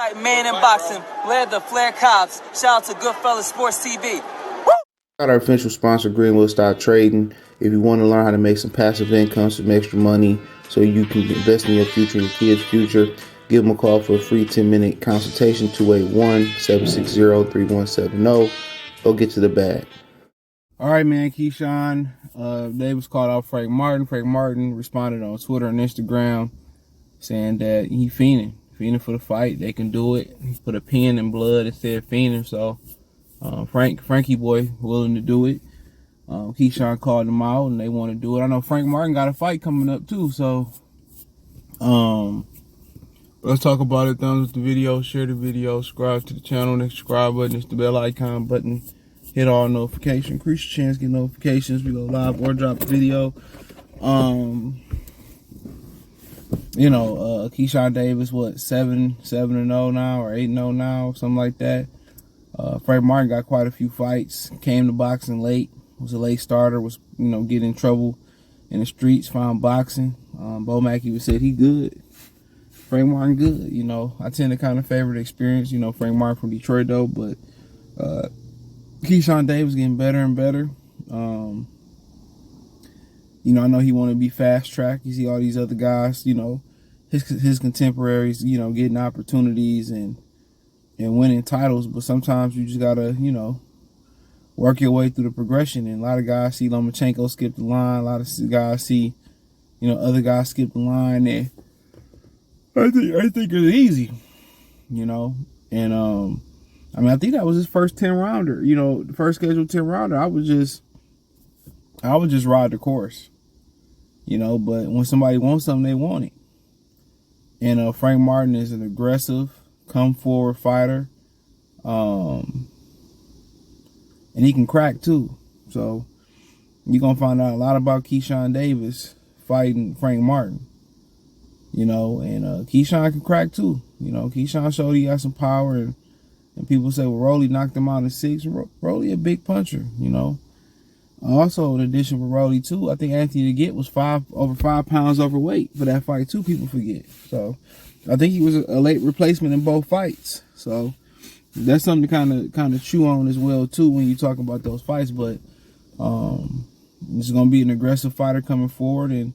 Right, man in boxing, led the Flair Cops. Shout out to Goodfellas Sports TV. Got our official sponsor, Greenwood Stock Trading. If you want to learn how to make some passive income, some extra money, so you can invest in your future and your kids' future, give them a call for a free 10-minute consultation, 281-760-3170. Go get to the bag. All right, man, Keyshawn. Davis called out Frank Martin. Frank Martin responded on Twitter and Instagram saying that he fiending for the fight. They can do it. He put a pen in blood instead of fiending, so Frankie boy willing to do it. Keyshawn called him out and they want to do it. I know Frank Martin got a fight coming up too, so let's talk about it. Thumbs up the video, share the video, subscribe to the channel. The subscribe button is the bell icon button. Hit all notifications. Increase your chance to get notifications. We go live or drop a video. Keyshawn Davis, what, 7-0 now or 8-0 now, something like that. Frank Martin got quite a few fights. Came to boxing late. Was a late starter. Was getting in trouble in the streets. Found boxing. Bo Mackey said he good. Frank Martin good. I tend to kind of favor the experience. Frank Martin from Detroit though, but Keyshawn Davis getting better and better. I know he want to be fast track. You see all these other guys, his contemporaries, getting opportunities and winning titles, but sometimes you just gotta, work your way through the progression. And a lot of guys see Lomachenko skip the line. A lot of guys see, other guys skip the line. And I think it's easy, And I think that was his first 10-rounder. The first scheduled 10-rounder. I would just ride the course, But when somebody wants something, they want it. And Frank Martin is an aggressive, come forward fighter, and he can crack too. So you're gonna find out a lot about Keyshawn Davis fighting Frank Martin. And Keyshawn can crack too. Keyshawn showed he got some power, and people say, well, Rolly knocked him out in 6. Rolly a big puncher. Also, in addition for Rolly too, I think Anthony DeGitt was over 5 pounds overweight for that fight too. People forget. So I think he was a late replacement in both fights. So that's something to kind of chew on as well too when you talk about those fights. But this is gonna be an aggressive fighter coming forward and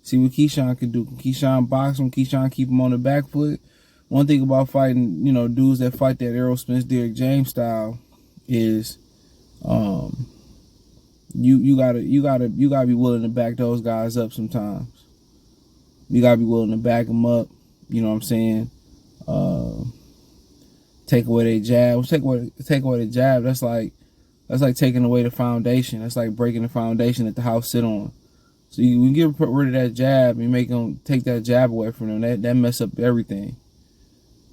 see what Keyshawn can do. Can Keyshawn box him? Keyshawn keep him on the back foot? One thing about fighting, dudes that fight that Errol Spence, Derrick James style is, you gotta be willing to back those guys up sometimes. You gotta be willing to back them up. You know what I'm saying? Take away their jab. Take away the jab. That's like taking away the foundation. That's like breaking the foundation that the house sit on. So you get rid of that jab and make them take that jab away from them. That mess up everything.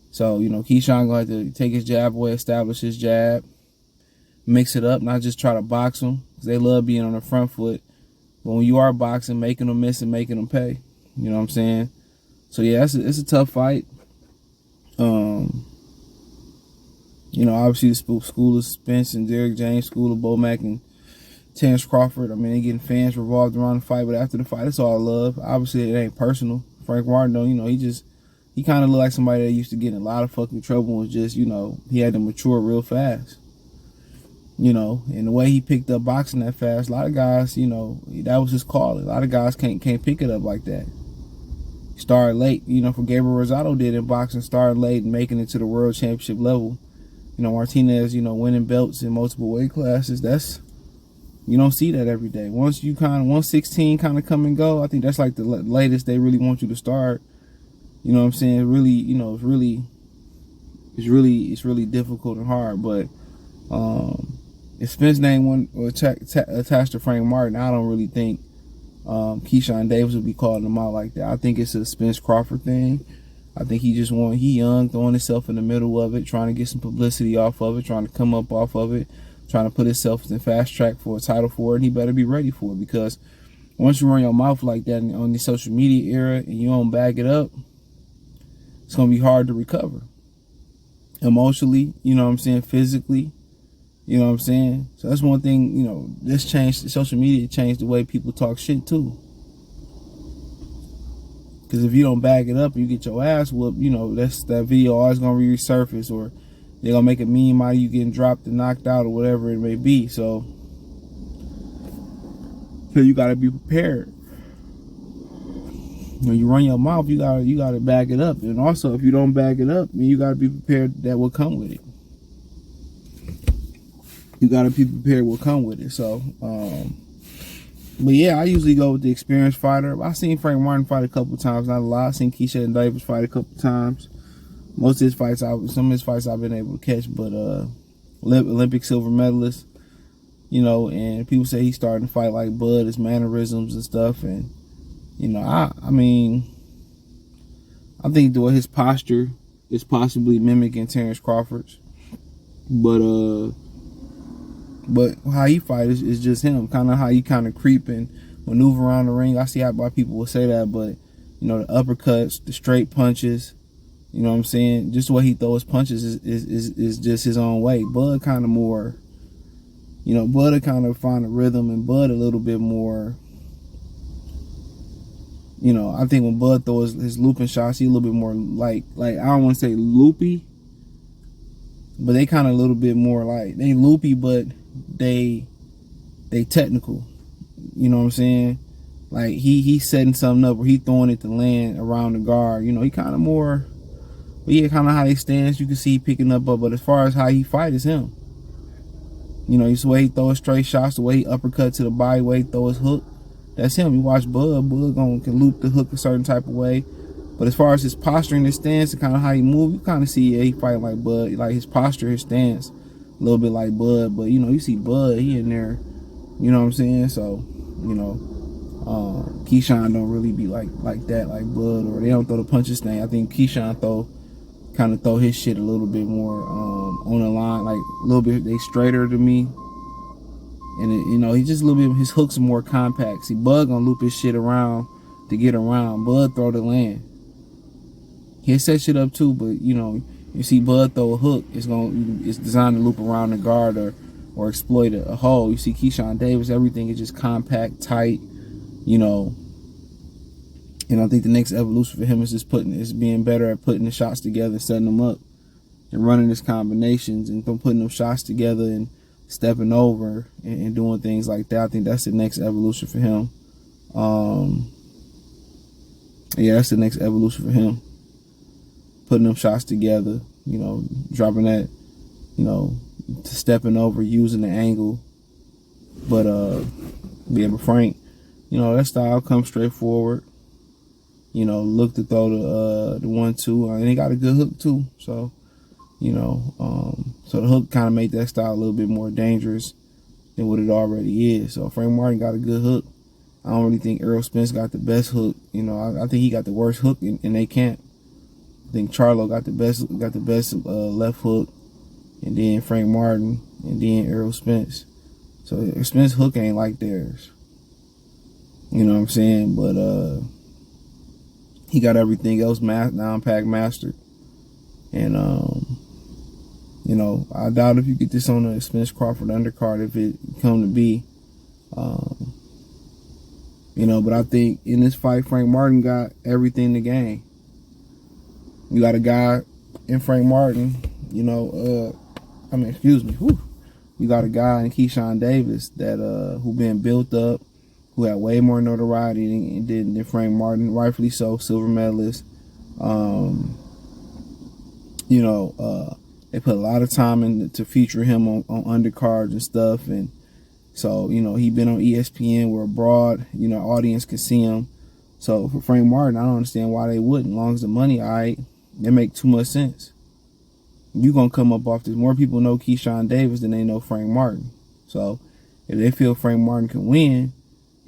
So, Keyshawn gonna have to take his jab away, establish his jab, mix it up, not just try to box them, because they love being on the front foot. But when you are boxing, making them miss and making them pay. You know what I'm saying? So, yeah, it's a tough fight. Obviously the school of Spence and Derrick James, school of Bo Mack and Terrence Crawford. They getting fans revolved around the fight, but after the fight, it's all love. Obviously, it ain't personal. Frank Martin, though, he kind of looked like somebody that used to get in a lot of fucking trouble and was just, he had to mature real fast. And the way he picked up boxing that fast, a lot of guys, that was his calling. A lot of guys can't pick it up like that. Started late, for Gabriel Rosado did in boxing, started late and making it to the world championship level. Martinez, winning belts in multiple weight classes. You don't see that every day. Once 116 kind of come and go, I think that's like the latest they really want you to start. You know what I'm saying? Really, it's really difficult and hard. But if Spence name attached to Frank Martin, I don't really think Keyshawn Davis would be calling him out like that. I think it's a Spence Crawford thing. I think he young, throwing himself in the middle of it, trying to get some publicity off of it, trying to come up off of it, trying to put himself in fast track for a title for it. And he better be ready for it, because once you run your mouth like that on the social media era and you don't back it up, it's going to be hard to recover. Emotionally, physically, So that's one thing, social media changed the way people talk shit too. Because if you don't back it up, you get your ass whooped. You know, that video always gonna resurface, or they're gonna make a meme out of you getting dropped and knocked out, or whatever it may be. So you gotta be prepared. When you run your mouth, you gotta back it up. And also, if you don't back it up, then you gotta be prepared that will come with it. You gotta be prepared what come with it. So, but yeah, I usually go with the experienced fighter. I've seen Frank Martin fight a couple times, not a lot. I've seen Keyshawn-Davis fight a couple times. Most of his fights, some of his fights I've been able to catch, but Olympic silver medalist, you know, and people say he's starting to fight like Bud, his mannerisms and stuff, and you know, I mean, I think the way his posture is possibly mimicking Terrence Crawford's, but how he fights is just him. Kind of how you kind of creep and maneuver around the ring. I see why people will say that, but you know, the uppercuts, the straight punches, you know what I'm saying? Just the way he throws punches is just his own way. Bud kind of more, you know, Bud will kind of find a rhythm, and Bud a little bit more, you know, I think when Bud throws his looping shots, he a little bit more like I don't want to say loopy, but they kind of a little bit more like, they loopy, but they technical. You know what I'm saying? Like he's setting something up, or he throwing it to land around the guard. You know, he kind of more, but yeah, kind of how he stands, you can see he picking up. But as far as how he fight is him. You know, it's the way he throws straight shots, the way he uppercut to the body, the way he throw his hook. That's him. You watch Bud can loop the hook a certain type of way. But as far as his posturing, his stance, and kind of how he move, you kind of see, yeah, he fight like Bud. Like his posture, his stance, a little bit like Bud. But, you know, you see Bud, he in there, you know what I'm saying? So, you know, Keyshawn don't really be like that, like Bud, or they don't throw the punches thing. I think Keyshawn kind of throw his shit a little bit more on the line, like a little bit, they straighter to me. And it, you know, he just a little bit, his hooks are more compact. See, Bud gonna loop his shit around to get around. Bud throw the land. He'll set shit up too, but you know, you see Bud throw a hook, it's designed to loop around the guard or exploit a hole. You see Keyshawn-Davis, everything is just compact, tight, you know. And I think the next evolution for him is being better at putting the shots together, setting them up, and running his combinations, and putting them shots together and stepping over and doing things like that. I think that's the next evolution for him. Yeah, that's the next evolution for him. Putting them shots together, you know, dropping that, you know, stepping over, using the angle. But Frank, you know, that style comes straight forward. You know, look to throw the 1-2, and he got a good hook too. So, you know, so the hook kind of made that style a little bit more dangerous than what it already is. So Frank Martin got a good hook. I don't really think Errol Spence got the best hook. You know, I think he got the worst hook in they camp. I think Charlo got the best left hook, and then Frank Martin, and then Errol Spence. So Spence hook ain't like theirs. You know what I'm saying? But he got everything else down-packed mastered. And you know, I doubt if you get this on the Spence Crawford undercard if it come to be. You know, but I think in this fight, Frank Martin got everything to gain. You got a guy in Frank Martin, you know, you got a guy in Keyshawn-Davis that who been built up, who had way more notoriety than Frank Martin, rightfully so, silver medalist. You know, they put a lot of time in to feature him on undercards and stuff, and so, you know, he been on ESPN where a broad, you know, audience can see him. So for Frank Martin, I don't understand why they wouldn't. As long as the money, all right, they make too much sense. You gonna come up off this. More people know Keyshawn-Davis than they know Frank Martin. So if they feel Frank Martin can win,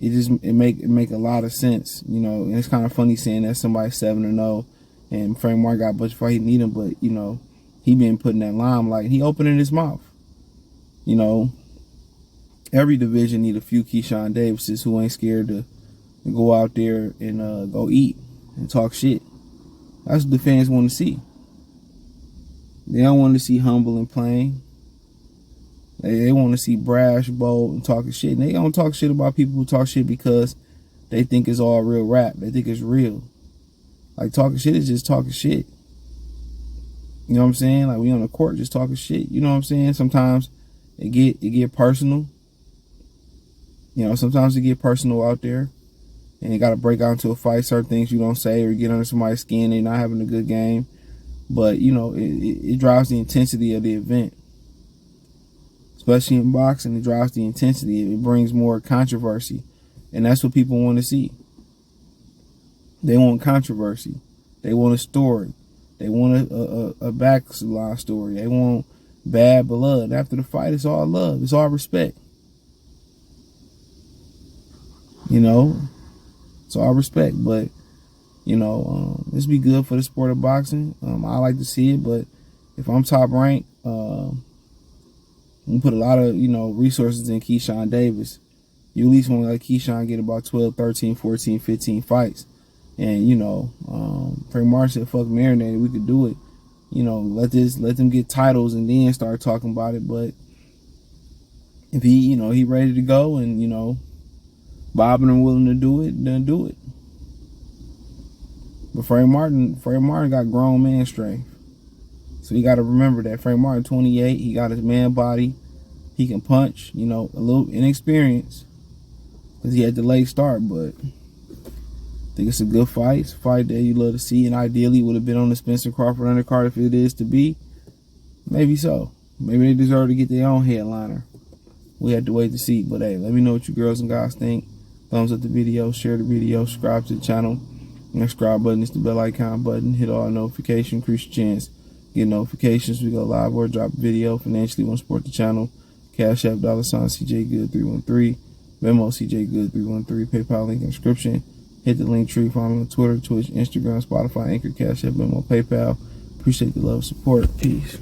it make a lot of sense. You know, and it's kind of funny saying that somebody's 7-0 and Frank Martin got a bunch of fight, he need him, but you know, he been putting that limelight. He opening his mouth. You know, every division need a few Keyshawn-Davises who ain't scared to go out there and go eat and talk shit. That's what the fans want to see. They don't want to see humble and plain. They want to see brash, bold, and talking shit. And they don't talk shit about people who talk shit because they think it's all real rap. They think it's real. Like, talking shit is just talking shit. You know what I'm saying? Like, we on the court just talking shit. You know what I'm saying? Sometimes it get personal. You know, sometimes it get personal out there. And you got to break out into a fight. Certain things you don't say or get under somebody's skin. They're not having a good game. But, you know, it drives the intensity of the event. Especially in boxing, it drives the intensity. It brings more controversy. And that's what people want to see. They want controversy. They want a story. They want a backline story. They want bad blood. After the fight, it's all love. It's all respect. You know? It's all respect. But, you know, this be good for the sport of boxing. I like to see it, but if I'm top ranked, we put a lot of, you know, resources in Keyshawn Davis. You at least want to let Keyshawn get about 12, 13, 14, 15 fights. And, you know, Frank Martin said, fuck marinated, we could do it. You know, let them get titles and then start talking about it. But if he, you know, he ready to go and, you know, Bobbing and willing to do it, then do it. But Frank Martin got grown man strength. So you got to remember that. Frank Martin, 28, he got his man body. He can punch, you know, a little inexperienced because he had the late start, but I think it's a good fight. It's a fight that you love to see, and ideally would have been on the Spencer Crawford undercard if it is to be. Maybe so. Maybe they deserve to get their own headliner. We had to wait to see. But hey, let me know what you girls and guys think. Thumbs up the video, share the video, subscribe to the channel. And the subscribe button is the bell icon button. Hit all notifications, increase your chance. Get notifications. We go live or drop a video. Financially, want to support the channel. Cash App, $CJ Good 313. Venmo, CJ Good 313. PayPal link in the description. Hit the link tree. Follow me on Twitter, Twitch, Instagram, Spotify, Anchor, Cash App, Venmo, PayPal. Appreciate the love and support. Peace.